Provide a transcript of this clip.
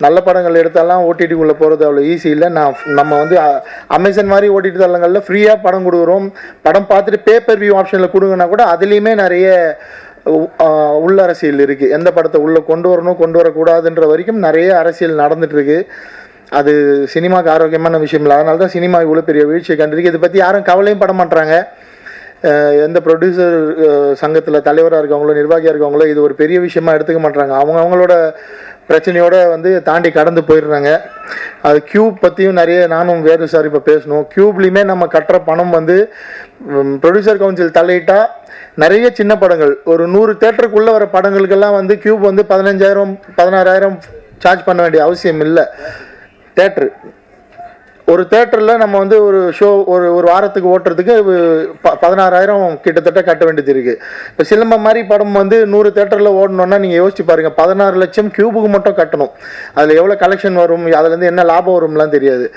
நல்ல படங்கள் எடுத்தாலாம் ஓடிடிக்குள்ளே போகிறது அவ்வளோ ஈஸி இல்லை. நம்ம வந்து அமேசான் மாதிரி ஓடிடி தளங்களில் ஃப்ரீயாக படம் கொடுக்குறோம். படம் பார்த்துட்டு பேப்பர் வியூ ஆப்ஷனில் கொடுங்கன்னா கூட அதுலேயுமே நிறைய உள்ள அரசியல் இருக்குது. எந்த படத்தை உள்ளே கொண்டு வரணும் கொண்டு வரக்கூடாதுன்ற வரைக்கும் நிறைய அரசியல் நடந்துகிட்ருக்கு. அது சினிமாவுக்கு ஆரோக்கியமான விஷயம் இல்லை. அதனால தான் சினிமா இவ்வளோ பெரிய வீழ்ச்சியை கண்டிருக்கு. இதை பற்றி யாரும் கவலையும் பட மாட்டாங்க. எந்த ப்ரொடியூசர் சங்கத்தில் தலைவராக இருக்கவங்களோ நிர்வாகியாக இருக்கவங்களோ இது ஒரு பெரிய விஷயமா எடுத்துக்க மாட்டாங்க. அவங்களோட பிரச்சனையோடு வந்து தாண்டி கடந்து போயிடுறாங்க. அது கியூப் பற்றியும் நிறைய நானும் வேறு சார் இப்போ பேசணும். கியூப்லேயுமே நம்ம கட்டுற பணம் வந்து ப்ரொடியூசர் கவுன்சில் தலையிட்டால் நிறைய சின்ன படங்கள் ஒரு 100 தேட்டருக்குள்ளே வர படங்களுக்கெல்லாம் வந்து கியூப் வந்து 15,000 16,000 சார்ஜ் பண்ண வேண்டிய அவசியம் இல்லை. தேட்ரு ஒரு தேட்டரில் நம்ம வந்து ஒரு ஷோ ஒரு வாரத்துக்கு ஓட்டுறதுக்கு 16,000 கிட்டத்தட்ட கட்ட வேண்டியது இருக்குது. இப்போ சிலம்பம் மாதிரி படம் வந்து 100 தேட்டரில் ஓடணுன்னா நீங்கள் யோசிச்சு பாருங்கள், 16 லட்சம் கியூபுக்கு மட்டும் கட்டணும். அதில் எவ்வளோ கலெக்ஷன் வரும், அதுலேருந்து என்ன லாபம் வரும்லாம் தெரியாது.